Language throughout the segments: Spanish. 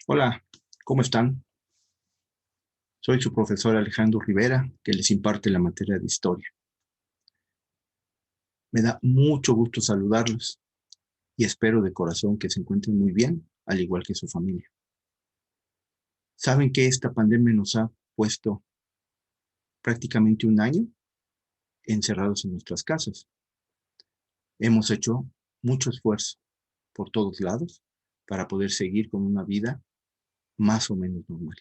Hola, ¿cómo están? Soy su profesor Alejandro Rivera, que les imparte la materia de historia. Me da mucho gusto saludarlos y espero de corazón que se encuentren muy bien, al igual que su familia. ¿Saben que esta pandemia nos ha puesto prácticamente un año encerrados en nuestras casas? Hemos hecho mucho esfuerzo por todos lados para poder seguir con una vida más o menos normal.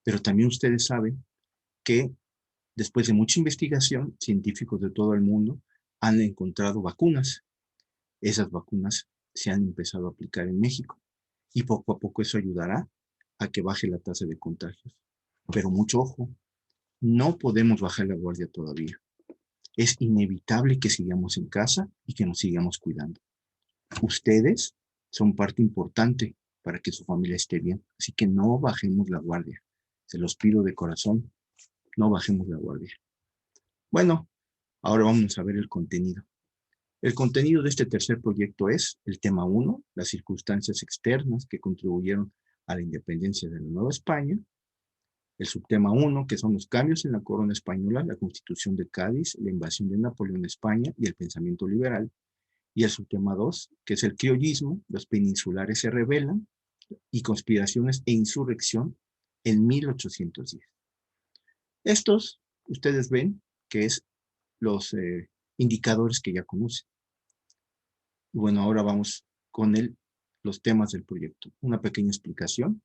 Pero también ustedes saben que después de mucha investigación, científicos de todo el mundo han encontrado vacunas. Esas vacunas se han empezado a aplicar en México y poco a poco eso ayudará a que baje la tasa de contagios. Pero mucho ojo, no podemos bajar la guardia todavía. Es inevitable que sigamos en casa y que nos sigamos cuidando. Ustedes son parte importante para que su familia esté bien, así que no bajemos la guardia. Se los pido de corazón, no bajemos la guardia. Bueno, ahora vamos a ver el contenido. El contenido de este tercer proyecto es el tema 1, las circunstancias externas que contribuyeron a la independencia de la Nueva España. El subtema 1, que son los cambios en la corona española, la Constitución de Cádiz, la invasión de Napoleón a España y el pensamiento liberal. Y el subtema 2, que es el criollismo, los peninsulares se rebelan y conspiraciones e insurrección en 1810. Estos, ustedes ven que es los indicadores que ya conocen. Y bueno, ahora vamos con los temas del proyecto. Una pequeña explicación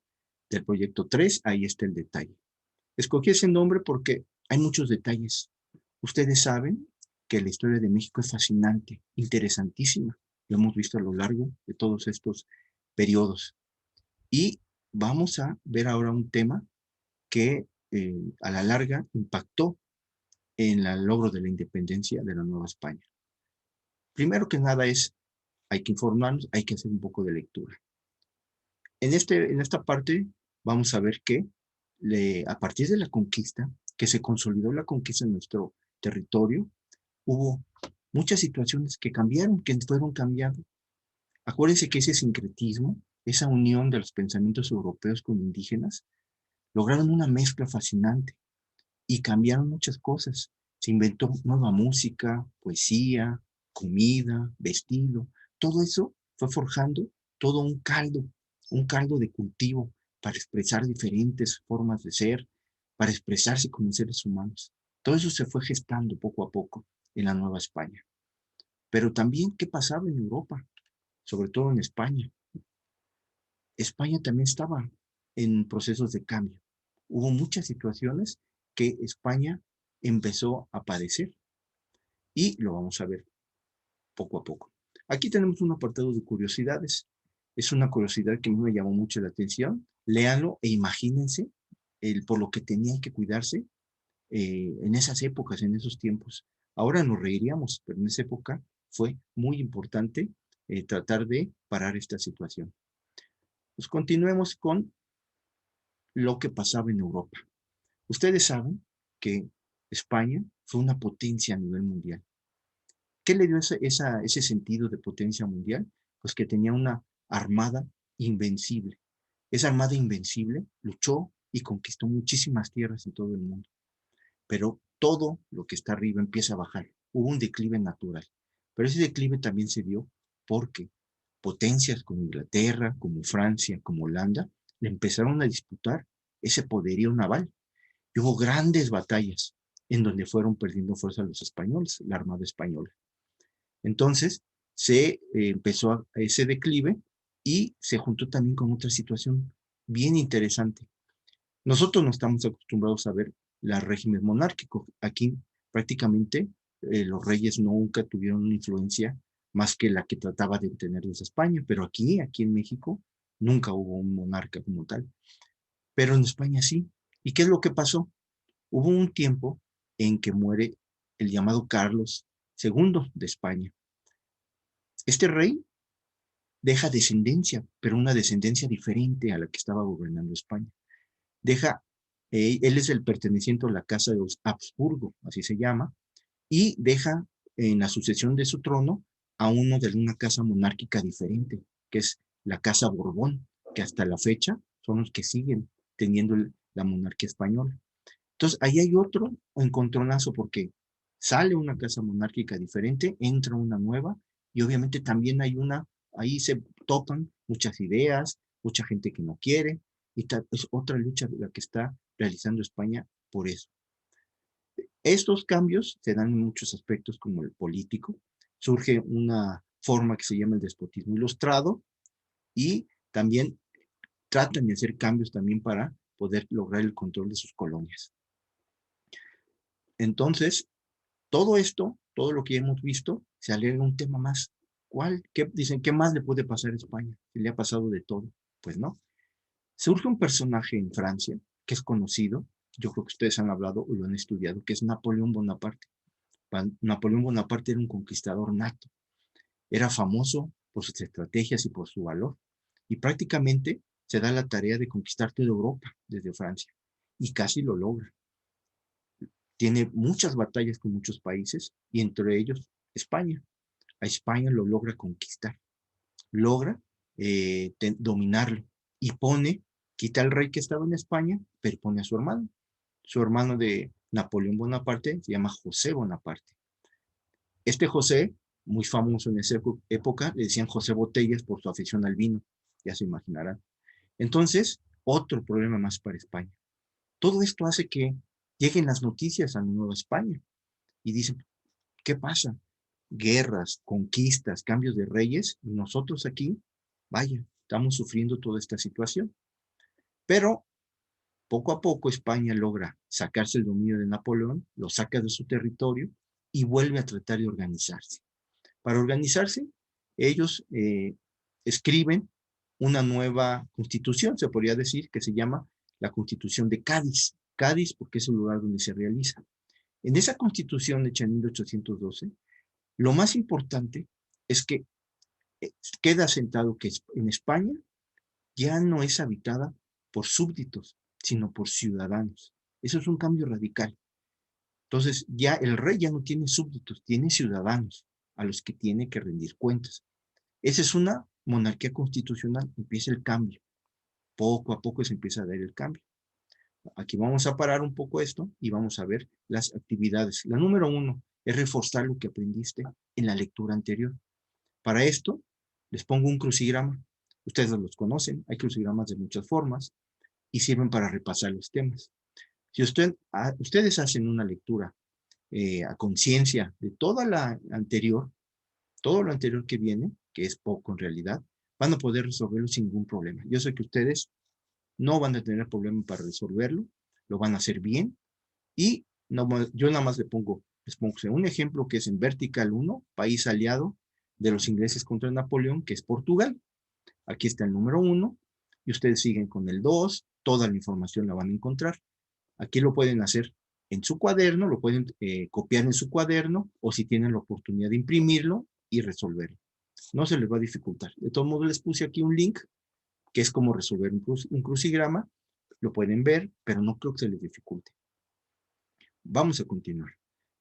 del proyecto 3, ahí está el detalle. Escogí ese nombre porque hay muchos detalles. Ustedes saben que la historia de México es fascinante, interesantísima. Lo hemos visto a lo largo de todos estos periodos. Y vamos a ver ahora un tema que a la larga impactó en el logro de la independencia de la Nueva España. Primero que nada hay que informarnos, hay que hacer un poco de lectura. En esta parte vamos a ver que a partir de la conquista, que se consolidó la conquista en nuestro territorio, hubo muchas situaciones que cambiaron, que fueron cambiando. Acuérdense que ese sincretismo, esa unión de los pensamientos europeos con indígenas, lograron una mezcla fascinante y cambiaron muchas cosas. Se inventó nueva música, poesía, comida, vestido. Todo eso fue forjando todo un caldo de cultivo para expresar diferentes formas de ser, para expresarse como seres humanos. Todo eso se fue gestando poco a poco en la Nueva España. Pero también, ¿qué pasaba en Europa? Sobre todo en España. España también estaba en procesos de cambio. Hubo muchas situaciones que España empezó a padecer y lo vamos a ver poco a poco. Aquí tenemos un apartado de curiosidades. Es una curiosidad que a mí me llamó mucho la atención. Léanlo e imagínense por lo que tenía que cuidarse en esas épocas, en esos tiempos. Ahora nos reiríamos, pero en esa época fue muy importante tratar de parar esta situación. Pues continuemos con lo que pasaba en Europa. Ustedes saben que España fue una potencia a nivel mundial. ¿Qué le dio ese sentido de potencia mundial? Pues que tenía una armada invencible. Esa armada invencible luchó y conquistó muchísimas tierras en todo el mundo. Pero todo lo que está arriba empieza a bajar. Hubo un declive natural. Pero ese declive también se dio porque potencias como Inglaterra, como Francia, como Holanda, le empezaron a disputar ese poderío naval. Y hubo grandes batallas en donde fueron perdiendo fuerza los españoles, la Armada Española. Entonces, se empezó a ese declive y se juntó también con otra situación bien interesante. Nosotros no estamos acostumbrados a ver el régimen monárquico. Aquí prácticamente los reyes nunca tuvieron una influencia más que la que trataba de tener desde España, pero aquí en México, nunca hubo un monarca como tal. Pero en España sí. ¿Y qué es lo que pasó? Hubo un tiempo en que muere el llamado Carlos II de España. Este rey deja descendencia, pero una descendencia diferente a la que estaba gobernando España. Él es el perteneciente a la casa de los Habsburgo, así se llama, y deja en la sucesión de su trono a uno de una casa monárquica diferente, que es la casa Borbón, que hasta la fecha son los que siguen teniendo la monarquía española. Entonces, ahí hay otro encontronazo porque sale una casa monárquica diferente, entra una nueva, y obviamente también hay ahí se topan muchas ideas, mucha gente que no quiere, y es otra lucha la que está realizando España por eso. Estos cambios se dan en muchos aspectos como el político. Surge una forma que se llama el despotismo ilustrado y también tratan de hacer cambios también para poder lograr el control de sus colonias. Entonces, todo esto, todo lo que hemos visto, se agrega un tema más. ¿Cuál? Dicen, ¿qué más le puede pasar a España? ¿Qué le ha pasado de todo? Pues no. Surge un personaje en Francia que es conocido, yo creo que ustedes han hablado o lo han estudiado, que es Napoleón Bonaparte. Napoleón Bonaparte era un conquistador nato. Era famoso por sus estrategias y por su valor. Y prácticamente se da la tarea de conquistar toda Europa desde Francia. Y casi lo logra. Tiene muchas batallas con muchos países y entre ellos España. A España lo logra conquistar. Logra dominarlo. Y quita al rey que estaba en España, pero pone a su hermano. Su hermano de Napoleón Bonaparte se llama José Bonaparte. Este José, muy famoso en esa época, le decían José Botellas por su afición al vino, ya se imaginarán. Entonces, otro problema más para España. Todo esto hace que lleguen las noticias a Nueva España y dicen, ¿qué pasa? Guerras, conquistas, cambios de reyes, y nosotros aquí, vaya, estamos sufriendo toda esta situación. Pero poco a poco España logra sacarse el dominio de Napoleón, lo saca de su territorio y vuelve a tratar de organizarse. Para organizarse, ellos escriben una nueva constitución, se podría decir, que se llama la Constitución de Cádiz. Cádiz porque es el lugar donde se realiza. En esa constitución hecha en 1812, lo más importante es que queda asentado que en España ya no es habitada por súbditos, sino por ciudadanos. Eso es un cambio radical. Entonces, ya el rey ya no tiene súbditos, tiene ciudadanos a los que tiene que rendir cuentas. Esa es una monarquía constitucional, empieza el cambio. Poco a poco se empieza a dar el cambio. Aquí vamos a parar un poco esto y vamos a ver las actividades. La número 1 es reforzar lo que aprendiste en la lectura anterior. Para esto, les pongo un crucigrama. Ustedes los conocen, hay crucigramas de muchas formas y sirven para repasar los temas. Si ustedes hacen una lectura a conciencia de toda la anterior, todo lo anterior que viene, que es poco en realidad, van a poder resolverlo sin ningún problema. Yo sé que ustedes no van a tener problema para resolverlo, lo van a hacer bien y no, yo nada más les pongo un ejemplo que es en Vertical 1, país aliado de los ingleses contra Napoleón, que es Portugal. Aquí está el número 1 y ustedes siguen con el 2, toda la información la van a encontrar. Aquí lo pueden hacer en su cuaderno, lo pueden copiar en su cuaderno o si tienen la oportunidad de imprimirlo y resolverlo. No se les va a dificultar. De todos modos les puse aquí un link que es como resolver un crucigrama. Lo pueden ver, pero no creo que se les dificulte. Vamos a continuar.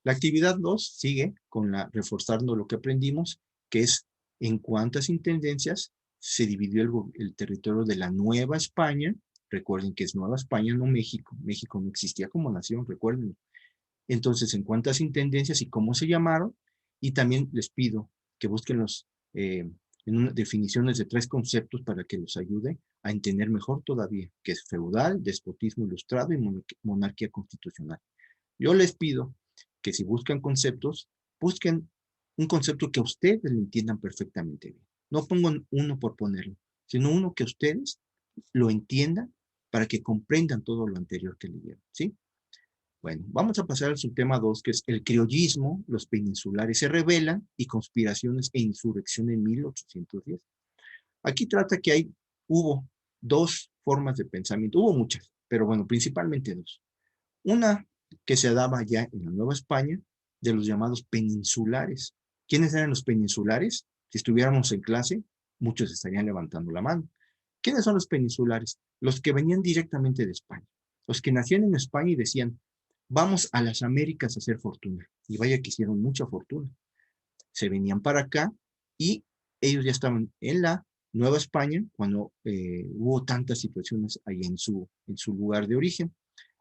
La actividad 2 sigue con reforzando lo que aprendimos, que es en cuántas intendencias se dividió el territorio de la Nueva España. Recuerden que es Nueva España, no México. México no existía como nación, recuerden. Entonces, en cuántas intendencias y cómo se llamaron. Y también les pido que busquen definiciones de 3 conceptos para que los ayude a entender mejor todavía, que es feudal, despotismo ilustrado y monarquía constitucional. Yo les pido que si buscan conceptos, busquen un concepto que ustedes lo entiendan perfectamente bien. No pongan uno por ponerlo, sino uno que ustedes lo entiendan para que comprendan todo lo anterior que leyeron, ¿sí? Bueno, vamos a pasar al subtema 2, que es el criollismo, los peninsulares se rebelan y conspiraciones e insurrección en 1810. Aquí trata que hubo 2 formas de pensamiento, hubo muchas, pero bueno, principalmente 2. Una que se daba ya en la Nueva España de los llamados peninsulares. ¿Quiénes eran los peninsulares? Si estuviéramos en clase, muchos estarían levantando la mano. ¿Quiénes son los peninsulares? Los que venían directamente de España. Los que nacían en España y decían, vamos a las Américas a hacer fortuna. Y vaya que hicieron mucha fortuna. Se venían para acá y ellos ya estaban en la Nueva España cuando hubo tantas situaciones ahí en su lugar de origen.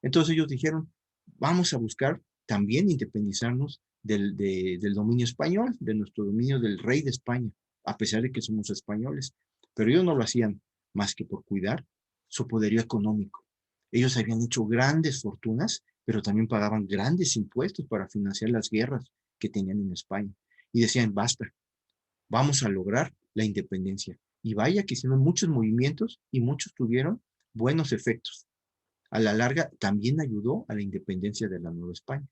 Entonces ellos dijeron, vamos a buscar también independizarnos del dominio español, de nuestro dominio del rey de España, a pesar de que somos españoles. Pero ellos no lo hacían más que por cuidar su poderío económico. Ellos habían hecho grandes fortunas, pero también pagaban grandes impuestos para financiar las guerras que tenían en España. Y decían, basta, vamos a lograr la independencia. Y vaya que hicieron muchos movimientos y muchos tuvieron buenos efectos. A la larga también ayudó a la independencia de la Nueva España.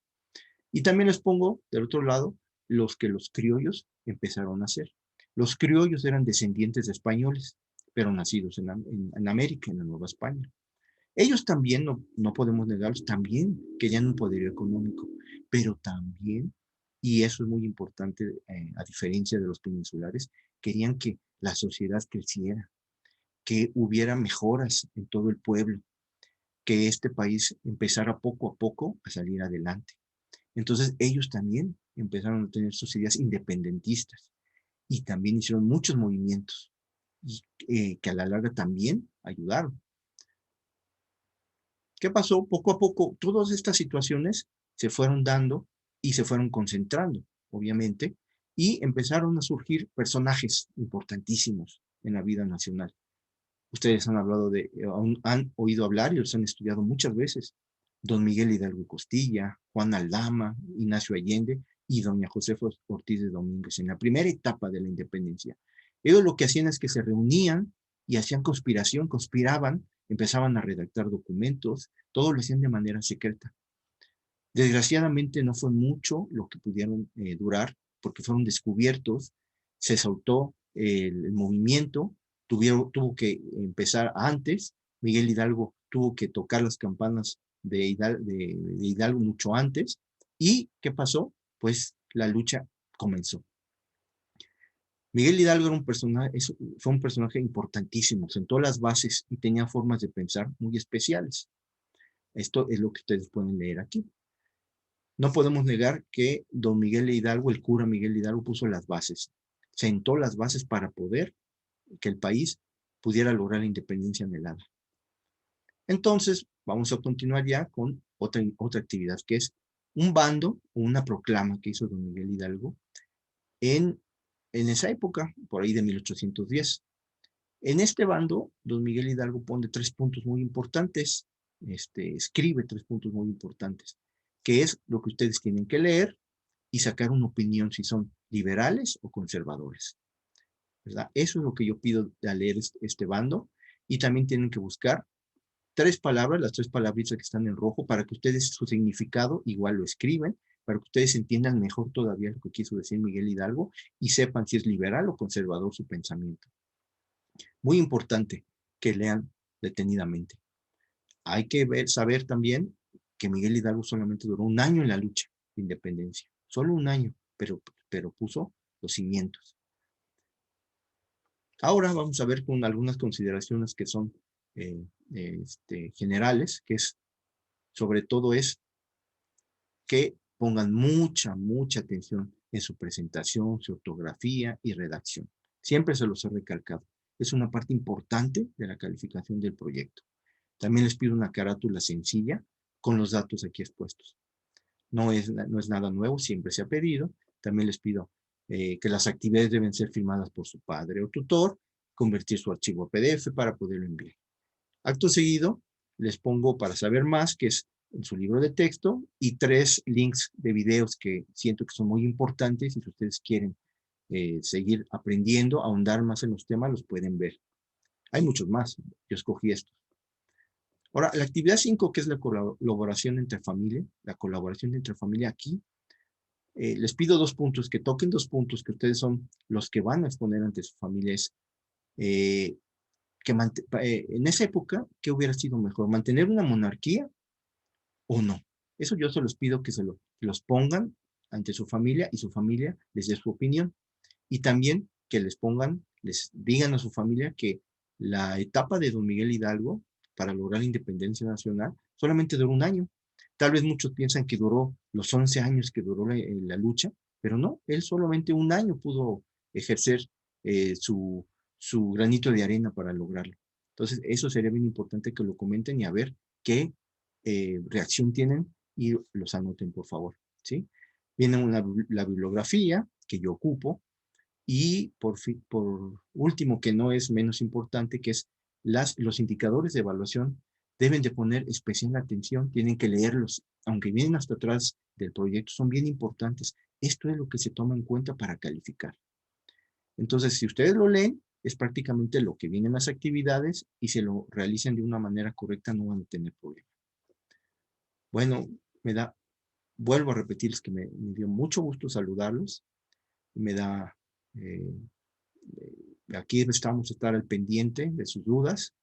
Y también les pongo del otro lado los que los criollos empezaron a hacer. Los criollos eran descendientes de españoles, pero nacidos en América, en la Nueva España. Ellos también, no podemos negarlos, también querían un poder económico, pero también, y eso es muy importante, a diferencia de los peninsulares, querían que la sociedad creciera, que hubiera mejoras en todo el pueblo, que este país empezara poco a poco a salir adelante. Entonces ellos también empezaron a tener sus ideas independentistas y también hicieron muchos movimientos y, que a la larga también ayudaron. ¿Qué pasó? Poco a poco, todas estas situaciones se fueron dando y se fueron concentrando, obviamente, y empezaron a surgir personajes importantísimos en la vida nacional. Ustedes han hablado han oído hablar y los han estudiado muchas veces. Don Miguel Hidalgo y Costilla, Juan Aldama, Ignacio Allende y doña Josefa Ortiz de Domínguez en la primera etapa de la independencia. Ellos lo que hacían es que se reunían y hacían conspiración, conspiraban, empezaban a redactar documentos, todo lo hacían de manera secreta. Desgraciadamente no fue mucho lo que pudieron durar, porque fueron descubiertos, se soltó el movimiento, tuvo que empezar antes, Miguel Hidalgo tuvo que tocar las campanas de Hidalgo mucho antes, y ¿qué pasó? Pues la lucha comenzó. Miguel Hidalgo era fue un personaje importantísimo, sentó las bases y tenía formas de pensar muy especiales. Esto es lo que ustedes pueden leer aquí. No podemos negar que don Miguel Hidalgo, el cura Miguel Hidalgo, puso las bases, sentó las bases para poder que el país pudiera lograr la independencia anhelada. Entonces, vamos a continuar ya con otra actividad, que es un bando o una proclama que hizo don Miguel Hidalgo en esa época, por ahí de 1810. En este bando, don Miguel Hidalgo pone 3 puntos muy importantes, escribe 3 puntos muy importantes, que es lo que ustedes tienen que leer y sacar una opinión si son liberales o conservadores, ¿verdad? Eso es lo que yo pido de leer este bando, y también tienen que buscar 3 palabras, las 3 palabritas que están en rojo, para que ustedes su significado igual lo escriben, para que ustedes entiendan mejor todavía lo que quiso decir Miguel Hidalgo y sepan si es liberal o conservador su pensamiento. Muy importante que lean detenidamente. Hay que saber también que Miguel Hidalgo solamente duró 1 año en la lucha de independencia, solo 1 año, pero puso los cimientos. Ahora vamos a ver con algunas consideraciones que son generales, que es, sobre todo es que pongan mucha atención en su presentación, su ortografía y redacción. Siempre se los he recalcado. Es una parte importante de la calificación del proyecto. También les pido una carátula sencilla con los datos aquí expuestos. No es nada nuevo, siempre se ha pedido. También les pido que las actividades deben ser firmadas por su padre o tutor, convertir su archivo a PDF para poderlo enviar. Acto seguido, les pongo para saber más, que es en su libro de texto, y 3 links de videos que siento que son muy importantes, y si ustedes quieren seguir aprendiendo, ahondar más en los temas, los pueden ver. Hay muchos más, yo escogí estos. Ahora, la actividad 5, que es la colaboración entre familia, aquí, les pido 2 puntos, que toquen 2 puntos, que ustedes son los que van a exponer ante su familia. Es, en esa época, ¿qué hubiera sido mejor? ¿Mantener una monarquía o no? Eso yo se los pido que los pongan ante su familia, y su familia les dé su opinión. Y también que les digan a su familia que la etapa de don Miguel Hidalgo para lograr la independencia nacional solamente duró 1 año. Tal vez muchos piensan que duró los 11 años que duró la lucha, pero no, él solamente 1 año pudo ejercer su su granito de arena para lograrlo. Entonces, eso sería bien importante que lo comenten y a ver qué reacción tienen y los anoten, por favor, ¿sí? Viene la bibliografía que yo ocupo y por último, que no es menos importante, que es los indicadores de evaluación deben de poner especial atención, tienen que leerlos, aunque vienen hasta atrás del proyecto, son bien importantes. Esto es lo que se toma en cuenta para calificar. Entonces, si ustedes lo leen, es prácticamente lo que vienen las actividades y se lo realicen de una manera correcta, no van a tener problema. Bueno, vuelvo a repetirles que me dio mucho gusto saludarlos. Me da, aquí estamos a estar al pendiente de sus dudas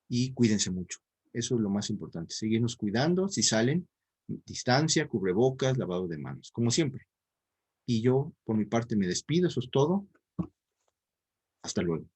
y cuídense mucho. Eso es lo más importante, seguirnos cuidando. Si salen, distancia, cubrebocas, lavado de manos, como siempre. Y yo, por mi parte, me despido. Eso es todo. Hasta luego.